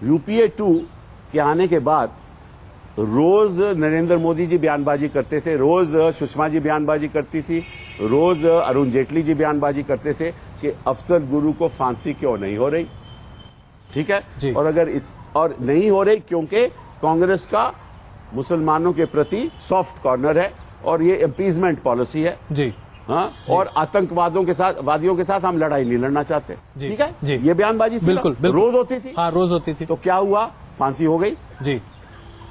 UPA 2 के आने के बाद रोज नरेंद्र मोदी जी बयानबाजी करते थे, रोज सुषमा जी बयानबाजी करती थी, रोज अरुण जेटली जी बयानबाजी करते थे कि अफजल गुरु को फांसी क्यों नहीं हो रही। ठीक है, और नहीं हो रही क्योंकि कांग्रेस का मुसलमानों के प्रति सॉफ्ट कॉर्नर है और ये अपीजमेंट पॉलिसी है जी। हाँ, और आतंकवादियों के साथ हम लड़ाई नहीं लड़ना चाहते। ठीक है जी, ये बयानबाजी बिल्कुल रोज होती थी। हाँ, रोज होती थी। तो क्या हुआ, फांसी हो गई जी।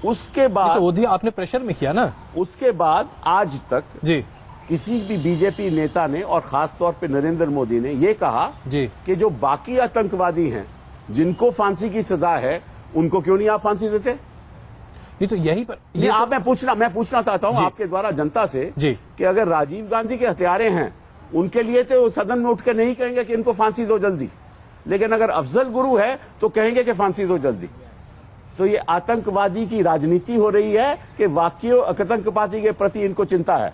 उसके बाद तो वो आपने प्रेशर में किया ना। उसके बाद आज तक जी किसी भी बीजेपी नेता ने और खास तौर पे नरेंद्र मोदी ने ये कहा जी कि जो बाकी आतंकवादी हैं जिनको फांसी की सजा है उनको क्यों नहीं आप फांसी देते। ये तो यही पर ये आप मैं पूछना चाहता हूं आपके द्वारा जनता से जी कि अगर राजीव गांधी के हत्यारे हैं उनके लिए तो सदन में उठ के नहीं कहेंगे कि इनको फांसी दो जल्दी, लेकिन अगर अफजल गुरु है तो कहेंगे कि फांसी दो जल्दी। तो ये आतंकवादी की राजनीति हो रही है कि वाकई आतंकवादी के प्रति इनको चिंता है।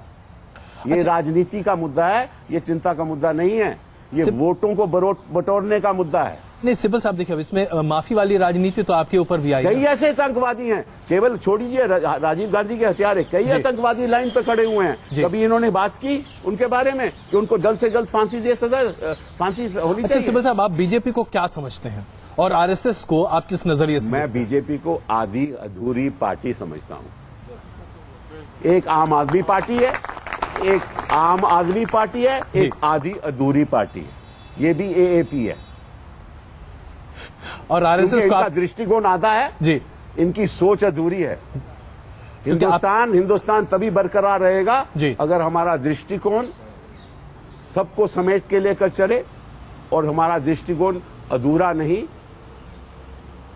ये राजनीति का मुद्दा है, ये चिंता का मुद्दा नहीं है, ये वोटों को बटोरने का मुद्दा है। नहीं सिब्बल साहब देखिए, इसमें माफी वाली राजनीति तो आपके ऊपर भी आई। कई ऐसे आतंकवादी हैं, केवल छोड़ दीजिए राजीव गांधी के हत्यारे, कई आतंकवादी लाइन पर खड़े हुए हैं। कभी इन्होंने बात की उनके बारे में कि उनको जल्द से जल्द फांसी होनी चाहिए। सिब्बल साहब, आप बीजेपी को क्या समझते हैं और आरएसएस को आप किस नजरिए से? मैं बीजेपी को आधी अधूरी पार्टी समझता हूं। एक आम आदमी पार्टी है, एक आधी अधूरी पार्टी है, ये भी एएपी है। और आरएसएस का दृष्टिकोण आधा है जी, इनकी सोच अधूरी है। हिंदुस्तान तभी बरकरार रहेगा अगर हमारा दृष्टिकोण सबको समेट के लेकर चले और हमारा दृष्टिकोण अधूरा नहीं,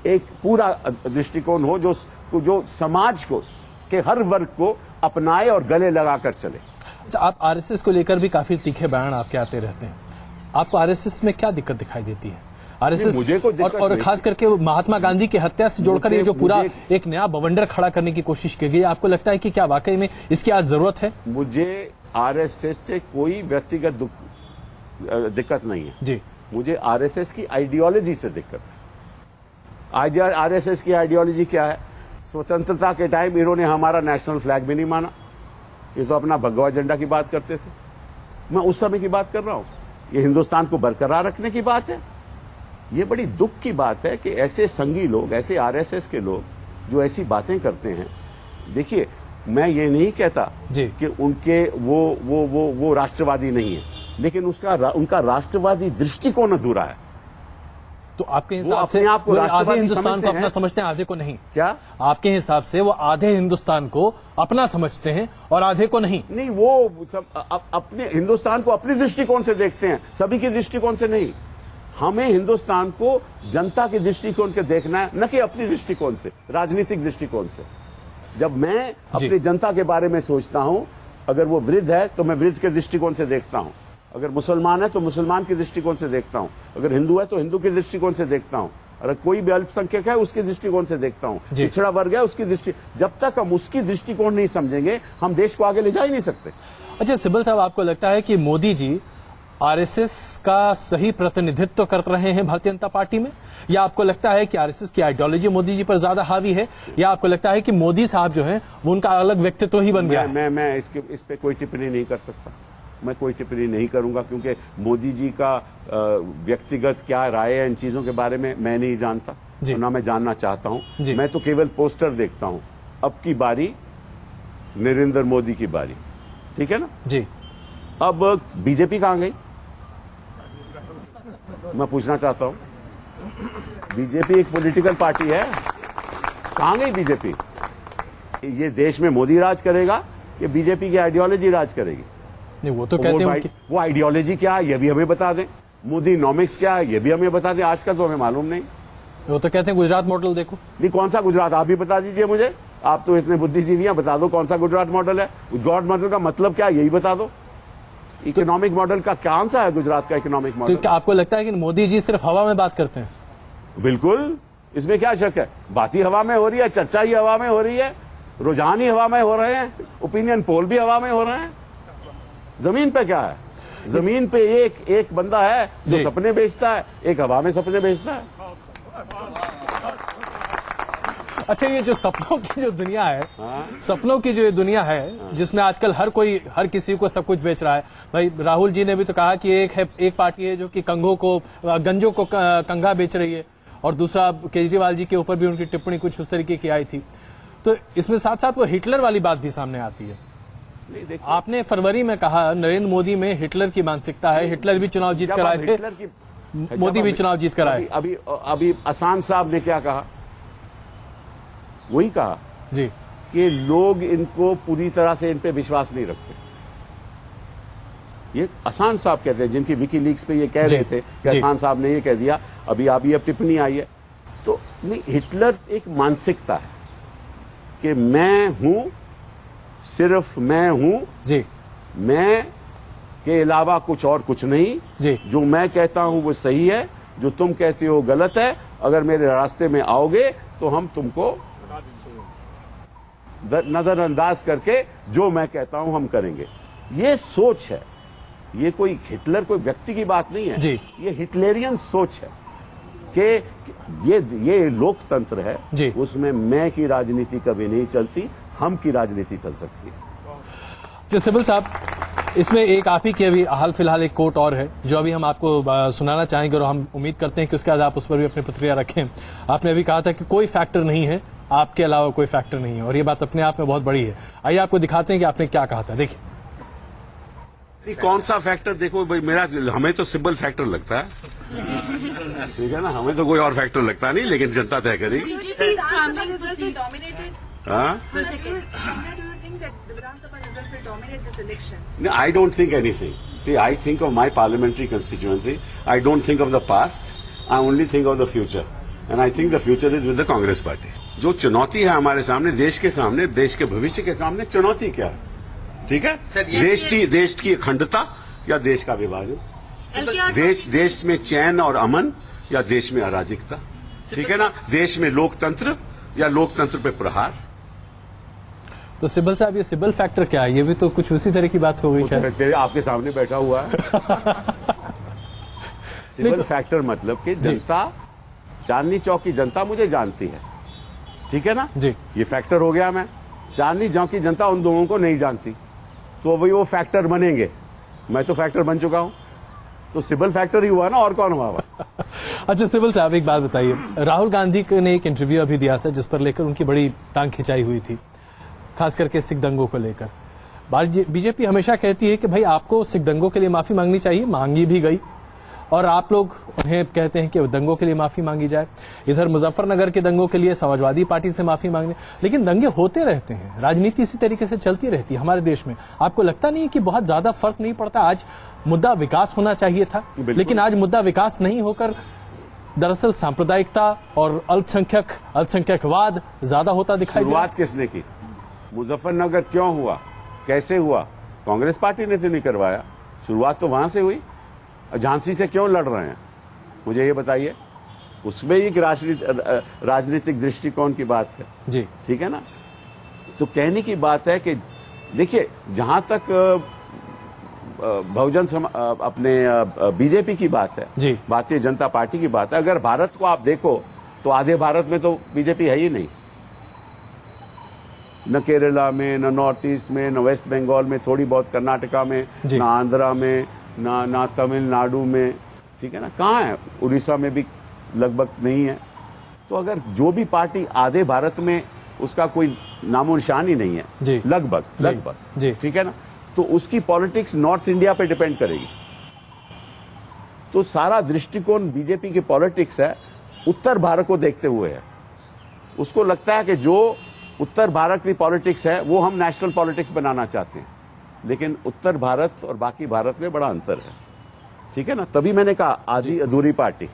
एक पूरा दृष्टिकोण हो जो समाज को के हर वर्ग को अपनाए और गले लगाकर चले। तो आप आरएसएस को लेकर भी काफी तीखे बयान आपके आते रहते हैं, आपको आरएसएस में क्या दिक्कत दिखाई देती है? आरएसएस मुझे को और खास करके महात्मा गांधी की हत्या से जोड़कर ये जो पूरा एक नया बवंडर खड़ा करने की कोशिश की गई, आपको लगता है कि क्या वाकई में इसकी आज जरूरत है? मुझे आरएसएस से कोई व्यक्तिगत दिक्कत नहीं है जी, मुझे आरएसएस की आइडियोलॉजी से दिक्कत है। आरएसएस की आइडियोलॉजी क्या है? स्वतंत्रता के टाइम इन्होंने हमारा नेशनल फ्लैग भी नहीं माना, ये तो अपना भगवा झंडा की बात करते थे। मैं उस समय की बात कर रहा हूं, ये हिंदुस्तान को बरकरार रखने की बात है। ये बड़ी दुख की बात है कि ऐसे संघी लोग, ऐसे आरएसएस के लोग जो ऐसी बातें करते हैं। देखिए, मैं ये नहीं कहता कि उनके वो राष्ट्रवादी नहीं है, लेकिन उनका राष्ट्रवादी दृष्टिकोण अधूरा है। तो आपके हिसाब से वो आधे हिंदुस्तान को अपना समझते हैं, आधे को नहीं? क्या आपके हिसाब से वो आधे हिंदुस्तान को अपना समझते हैं और आधे को नहीं? नहीं, वो सब अपने हिंदुस्तान को अपने दृष्टिकोण से देखते हैं, सभी के दृष्टिकोण से नहीं। हमें हिंदुस्तान को जनता के दृष्टिकोण से देखना है, न कि अपनी दृष्टिकोण से, राजनीतिक दृष्टिकोण से। जब मैं अपनी जनता के बारे में सोचता हूं, अगर वो वृद्ध है तो मैं वृद्ध के दृष्टिकोण से देखता हूं, अगर मुसलमान है तो मुसलमान के दृष्टिकोण से देखता हूं, अगर हिंदू है तो हिंदू के दृष्टिकोण से देखता हूं, अगर कोई भी अल्पसंख्यक है उसके दृष्टिकोण से देखता हूं, पिछड़ा वर्ग है उसकी दृष्टि। जब तक हम उसकी दृष्टिकोण नहीं समझेंगे, हम देश को आगे ले जा ही नहीं सकते। अच्छा सिब्बल साहब, आपको लगता है कि मोदी जी आरएसएस का सही प्रतिनिधित्व कर रहे हैं भारतीय जनता पार्टी में, या आपको लगता है कि आरएसएस की आइडियोलॉजी मोदी जी पर ज्यादा हावी है, या आपको लगता है कि मोदी साहब जो हैं वो उनका अलग व्यक्तित्व ही बन गया है? मैं इस पे कोई टिप्पणी नहीं कर सकता, मैं कोई टिप्पणी नहीं करूंगा, क्योंकि मोदी जी का व्यक्तिगत क्या राय है इन चीजों के बारे में मैं नहीं जानता, ना मैं जानना चाहता हूं। मैं तो केवल पोस्टर देखता हूं। अब की बारी नरेंद्र मोदी की बारी, ठीक है ना जी। अब बीजेपी कहां गई, मैं पूछना चाहता हूं। बीजेपी एक पॉलिटिकल पार्टी है, कहां गई बीजेपी? ये देश में मोदी राज करेगा कि बीजेपी की आइडियोलॉजी राज करेगी? नहीं, वो तो कहते हैं वो आइडियोलॉजी क्या है ये भी हमें बता दें, मोदी नॉमिक्स क्या है ये भी हमें बता दें। आजकल तो हमें मालूम नहीं। वो तो कहते हैं गुजरात मॉडल देखो। नहीं, कौन सा गुजरात, आप भी बता दीजिए मुझे, आप तो इतने बुद्धिजीवी हैं, बता दो कौन सा गुजरात मॉडल है। गुजरात मॉडल का मतलब क्या है यही बता दो। इकोनॉमिक मॉडल का कौन सा है गुजरात का इकोनॉमिक मॉडल? तो क्या आपको लगता है कि मोदी जी सिर्फ हवा में बात करते हैं? बिल्कुल, इसमें क्या शक है। बात ही हवा में हो रही है, चर्चा ही हवा में हो रही है, रुझान ही हवा में हो रहे हैं, ओपिनियन पोल भी हवा में हो रहे हैं। जमीन पे क्या है? जमीन पे एक बंदा है जो सपने बेचता है, एक हवा में सपने बेचता है। अच्छा, ये जो सपनों की जो दुनिया है, सपनों की जो ये दुनिया है जिसमें आजकल हर किसी को सब कुछ बेच रहा है। भाई राहुल जी ने भी तो कहा कि एक पार्टी है जो कि गंजों को कंघा बेच रही है, और दूसरा केजरीवाल जी के ऊपर भी उनकी टिप्पणी कुछ उस तरीके की आई थी। तो इसमें साथ साथ वो हिटलर वाली बात भी सामने आती है। आपने फरवरी में कहा नरेंद्र मोदी में हिटलर की मानसिकता है, हिटलर भी चुनाव जीत कर आए थे, मोदी भी चुनाव जीत कर आए। अभी असान साहब ने क्या कहा, वही कहा जी कि लोग इनको पूरी तरह से इन पे विश्वास नहीं रखते। ये असान साहब कहते हैं, जिनकी विकीलीक्स पे ये कह रहे थे कि असान साहब ने ये कह दिया, अभी अब टिप्पणी आई है। तो नहीं, हिटलर एक मानसिकता है कि मैं हूं, सिर्फ मैं हूं जी, मैं के अलावा कुछ और कुछ नहीं जी, जो मैं कहता हूं वो सही है, जो तुम कहते हो गलत है, अगर मेरे रास्ते में आओगे तो हम तुमको नजरअंदाज करके जो मैं कहता हूं हम करेंगे। ये सोच है, ये कोई हिटलर कोई व्यक्ति की बात नहीं है जी। ये हिटलेरियन सोच है कि ये लोकतंत्र है जी। उसमें मैं की राजनीति कभी नहीं चलती, हम की राजनीति चल सकती है। जी सिब्बल साहब, इसमें एक आप ही की अभी हाल फिलहाल एक कोट और है जो अभी हम आपको सुनाना चाहेंगे, और हम उम्मीद करते हैं कि उसके बाद आप उस पर भी अपनी प्रतिक्रिया रखें। आपने अभी कहा था कि कोई फैक्टर नहीं है, आपके अलावा कोई फैक्टर नहीं है, और ये बात अपने आप में बहुत बड़ी है। आइए आपको दिखाते हैं कि आपने क्या कहा था। देखिए कौन सा फैक्टर, देखो भाई, हमें तो सिंबल फैक्टर लगता है, ठीक है ना, हमें तो कोई और फैक्टर लगता नहीं, लेकिन जनता तय करेगी। No, I don't think anything. See, I think of my parliamentary constituency. I don't think of the past. I only think of the future. And I think the future is with the Congress Party. जो चुनौती है हमारे सामने, देश के सामने, देश के भविष्य के सामने, चुनौती क्या है? ठीक है, देश की अखंडता या देश का विभाजन, देश में चैन और अमन या देश में अराजकता, ठीक है ना, देश में लोकतंत्र या लोकतंत्र पे प्रहार। तो सिब्बल साहब, ये सिब्बल फैक्टर क्या है? ये भी तो कुछ उसी तरह की बात हो गई शायद। आपके सामने बैठा हुआ है। सिब्बल फैक्टर मतलब कि जनता, चांदनी चौक की जनता मुझे जानती है, ठीक है ना जी, ये फैक्टर हो गया। मैं चांदनी चौक की जनता उन दोनों को नहीं जानती, तो वही वो फैक्टर बनेंगे। मैं तो फैक्टर बन चुका हूं, तो सिब्बल फैक्टर ही हुआ ना, और कौन हुआ? अच्छा सिब्बल साहब, एक बात बताइए, राहुल गांधी ने एक इंटरव्यू अभी दिया था जिस पर लेकर उनकी बड़ी टांग खिंचाई हुई थी, खास करके सिख दंगों को लेकर। बीजेपी हमेशा कहती है कि भाई आपको सिख दंगों के लिए माफी मांगनी चाहिए, मांगी भी गई, और आप लोग उन्हें कहते हैं कि दंगों के लिए माफी मांगी जाए। इधर मुजफ्फरनगर के दंगों के लिए समाजवादी पार्टी से माफी मांगने, लेकिन दंगे होते रहते हैं, राजनीति इसी तरीके से चलती रहती है हमारे देश में। आपको लगता नहीं है कि बहुत ज्यादा फर्क नहीं पड़ता? आज मुद्दा विकास होना चाहिए था, लेकिन आज मुद्दा विकास नहीं होकर दरअसल सांप्रदायिकता और अल्पसंख्यकवाद ज्यादा होता दिखाई दिया। शुरुआत किसने की? मुजफ्फरनगर क्यों हुआ, कैसे हुआ? कांग्रेस पार्टी ने तो नहीं करवाया, शुरुआत तो वहां से हुई। झांसी से क्यों लड़ रहे हैं, मुझे ये बताइए। उसमें एक राजनीतिक दृष्टिकोण की बात है जी, ठीक है ना। तो कहने की बात है कि देखिए, जहां तक बहुजन अपने बीजेपी की बात है जी, भारतीय जनता पार्टी की बात है, अगर भारत को आप देखो तो आधे भारत में तो बीजेपी है ही नहीं, न केरला में, न नॉर्थ ईस्ट में, न वेस्ट बंगाल में, थोड़ी बहुत कर्नाटका में, न आंध्रा में, ना तमिलनाडु में, ठीक है ना, कहाँ है? उड़ीसा में भी लगभग नहीं है। तो अगर जो भी पार्टी आधे भारत में उसका कोई नामो निशान ही नहीं है, लगभग ठीक है ना, तो उसकी पॉलिटिक्स नॉर्थ इंडिया पे डिपेंड करेगी। तो सारा दृष्टिकोण बीजेपी की पॉलिटिक्स है उत्तर भारत को देखते हुए है। उसको लगता है कि जो उत्तर भारत की पॉलिटिक्स है वो हम नेशनल पॉलिटिक्स बनाना चाहते हैं, लेकिन उत्तर भारत और बाकी भारत में बड़ा अंतर है, ठीक है ना। तभी मैंने कहा आधी अधूरी पार्टी,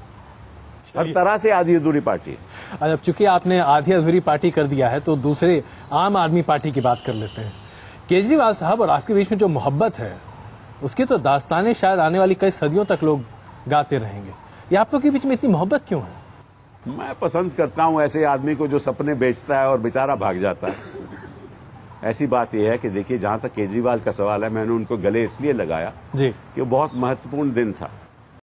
हर तरह से आधी अधूरी पार्टी है। अब चूंकि आपने आधी अधूरी पार्टी कर दिया है, तो दूसरे आम आदमी पार्टी की बात कर लेते हैं। केजरीवाल साहब और आपके बीच में जो मोहब्बत है, उसकी तो दास्तानें शायद आने वाली कई सदियों तक लोग गाते रहेंगे। ये आप लोग के बीच में इतनी मोहब्बत क्यों है? मैं पसंद करता हूं ऐसे आदमी को जो सपने बेचता है और बेचारा भाग जाता है। ऐसी बात यह है कि देखिए, जहां तक केजरीवाल का सवाल है, मैंने उनको गले इसलिए लगाया जी कि वो बहुत महत्वपूर्ण दिन था।